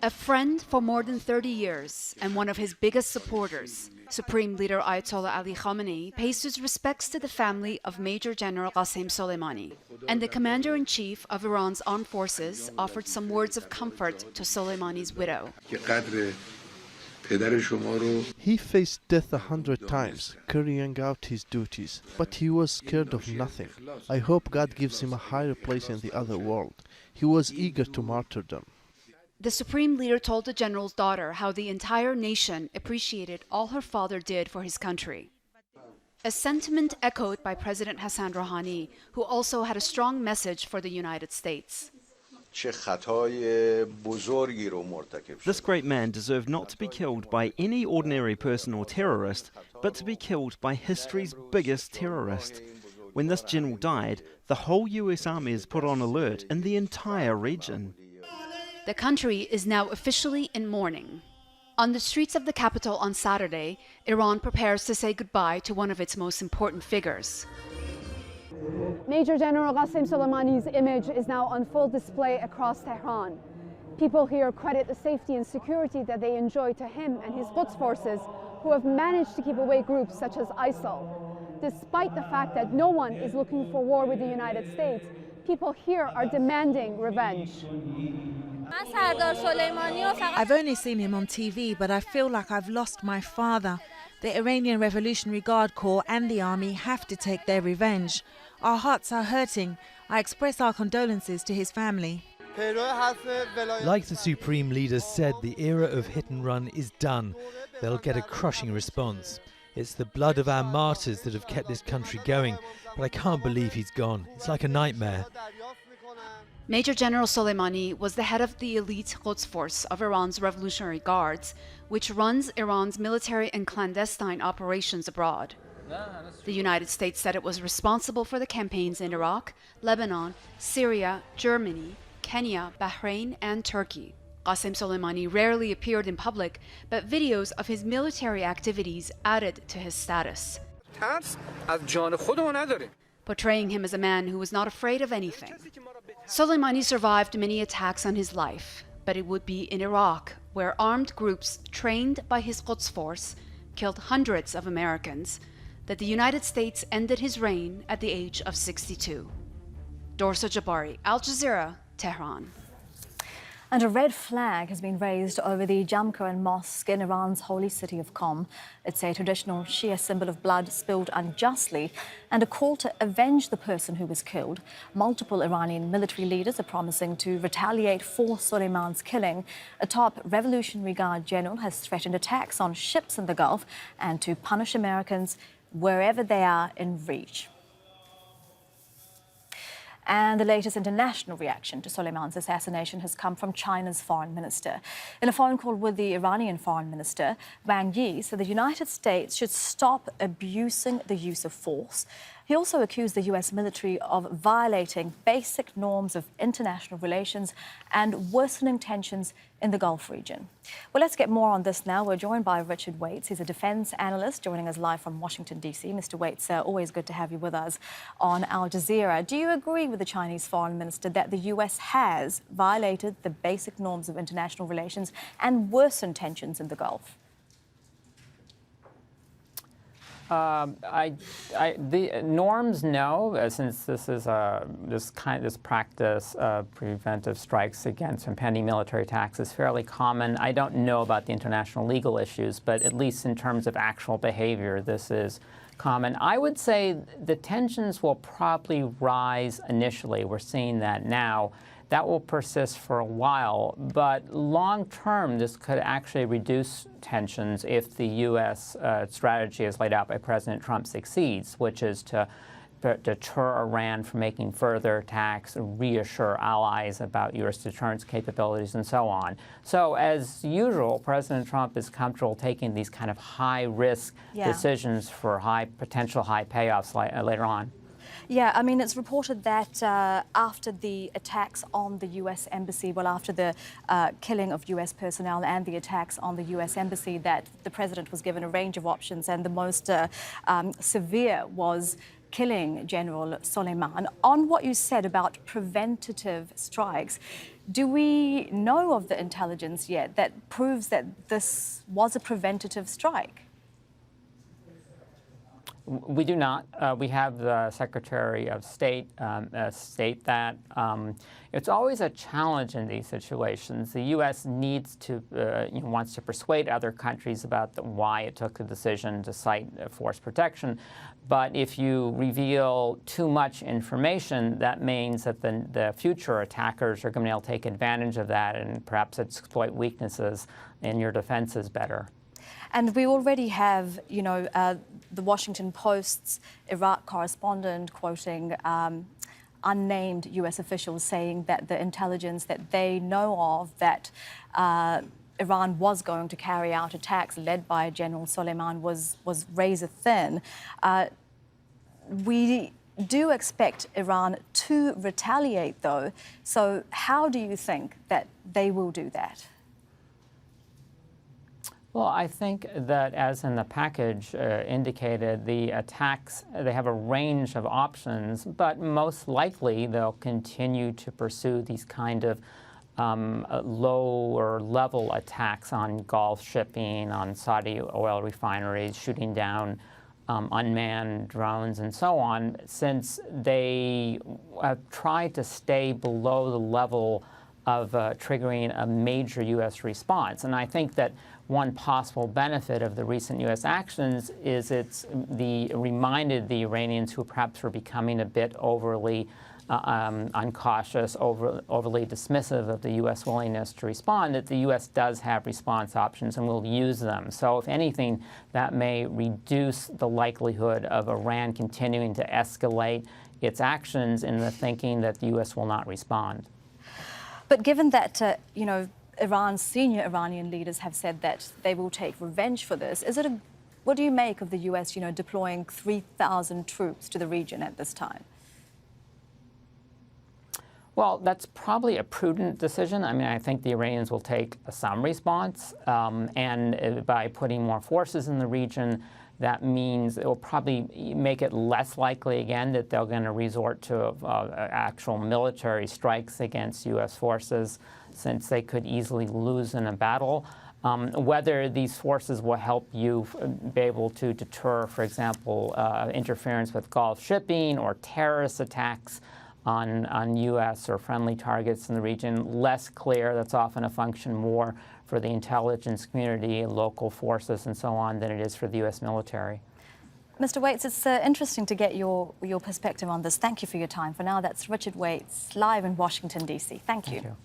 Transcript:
A friend for more than 30 years and one of his biggest supporters, Supreme Leader Ayatollah Ali Khamenei pays his respects to the family of Major General Qasem Soleimani. And the commander-in-chief of Iran's armed forces offered some words of comfort to Soleimani's widow. He faced death 100 times, carrying out his duties, but he was scared of nothing. I hope God gives him a higher place in the other world. He was eager to martyrdom. The Supreme Leader told the general's daughter how the entire nation appreciated all her father did for his country. A sentiment echoed by President Hassan Rouhani, who also had a strong message for the United States. This great man deserved not to be killed by any ordinary person or terrorist, but to be killed by history's biggest terrorist. When this general died, the whole US Army is put on alert in the entire region. The country is now officially in mourning. On the streets of the capital on Saturday, Iran prepares to say goodbye to one of its most important figures. Major General Qasem Soleimani's image is now on full display across Tehran. People here credit the safety and security that they enjoy to him and his Quds forces, who have managed to keep away groups such as ISIL. Despite the fact that no one is looking for war with the United States, people here are demanding revenge. I've only seen him on TV, but I feel like I've lost my father. The Iranian Revolutionary Guard Corps and the army have to take their revenge. Our hearts are hurting. I express our condolences to his family. Like the Supreme Leader said, the era of hit and run is done. They'll get a crushing response. It's the blood of our martyrs that have kept this country going, but I can't believe he's gone. It's like a nightmare. Major General Soleimani was the head of the elite Quds force of Iran's Revolutionary Guards, which runs Iran's military and clandestine operations abroad. The United States said it was responsible for the campaigns in Iraq, Lebanon, Syria, Germany, Kenya, Bahrain, and Turkey. Qasem Soleimani rarely appeared in public, but videos of his military activities added to his status, portraying him as a man who was not afraid of anything. Soleimani survived many attacks on his life, but it would be in Iraq, where armed groups trained by his Quds force killed hundreds of Americans, that the United States ended his reign at the age of 62. Dorsa Jabari, Al Jazeera, Tehran. And a red flag has been raised over the Jamkran Mosque in Iran's holy city of Qom. It's a traditional Shia symbol of blood spilled unjustly and a call to avenge the person who was killed. Multiple Iranian military leaders are promising to retaliate for Soleimani's killing. A top Revolutionary Guard general has threatened attacks on ships in the Gulf and to punish Americans wherever they are in reach. And the latest international reaction to Soleimani's assassination has come from China's foreign minister. In a phone call with the Iranian foreign minister, Wang Yi said the United States should stop abusing the use of force. He also accused the US military of violating basic norms of international relations and worsening tensions in the Gulf region. Well, let's get more on this now. We're joined by Richard Waits. He's a defense analyst joining us live from Washington, D.C. Mr. Waits, always good to have you with us on Al Jazeera. Do you agree with the Chinese foreign minister that the US has violated the basic norms of international relations and worsened tensions in the Gulf? The norms, no, since this is this practice of preventive strikes against impending military attacks is fairly common. I don't know about the international legal issues, but at least in terms of actual behavior, this is common. I would say the tensions will probably rise initially. We're seeing that now. That will persist for a while, but long-term, this could actually reduce tensions if the U.S. Strategy as laid out by President Trump succeeds, which is to deter Iran from making further attacks, reassure allies about U.S. deterrence capabilities, and so on. So, as usual, President Trump is comfortable taking these kind of high-risk decisions for potential high payoffs later on. Yeah, I mean, it's reported that after the attacks on the U.S. Embassy, well, after the killing of U.S. personnel and the attacks on the U.S. Embassy, that the president was given a range of options, and the most severe was killing General Soleimani. On what you said about preventative strikes, Do we know of the intelligence yet that proves that this was a preventative strike? We do not. We have the Secretary of State state that. It's always a challenge in these situations. The U.S. needs to, wants to persuade other countries about why it took the decision to cite force protection. But if you reveal too much information, that means that the future attackers are going to be able to take advantage of that and perhaps exploit weaknesses in your defenses better. And we already have, the Washington Post's Iraq correspondent quoting unnamed U.S. officials saying that the intelligence that they know of that Iran was going to carry out attacks led by General Soleimani was razor thin. We do expect Iran to retaliate, though. So how do you think that they will do that? Well, I think that, as in the package indicated, the attacks, they have a range of options, but most likely they'll continue to pursue these kind of lower level attacks on Gulf shipping, on Saudi oil refineries, shooting down unmanned drones and so on, since they have tried to stay below the level of triggering a major U.S. response. And I think that one possible benefit of the recent U.S. actions is reminded the Iranians, who perhaps were becoming a bit overly uncautious, overly dismissive of the U.S. willingness to respond, that the U.S. does have response options and will use them. So if anything, that may reduce the likelihood of Iran continuing to escalate its actions in the thinking that the U.S. will not respond. But given that, Iran's senior Iranian leaders have said that they will take revenge for this, what do you make of the U.S., deploying 3,000 troops to the region at this time? Well, that's probably a prudent decision. I mean, I think the Iranians will take some response, and by putting more forces in the region, that means it will probably make it less likely again that they're going to resort to actual military strikes against U.S. forces, since they could easily lose in a battle. Whether these forces will help you be able to deter, for example, interference with Gulf shipping or terrorist attacks on U.S. or friendly targets in the region, less clear. That's often a function more for the intelligence community, local forces, and so on, than it is for the U.S. military. Mr. Waits, it's interesting to get your perspective on this. Thank you for your time. For now, that's Richard Waits, live in Washington, D.C. Thank you. Thank you.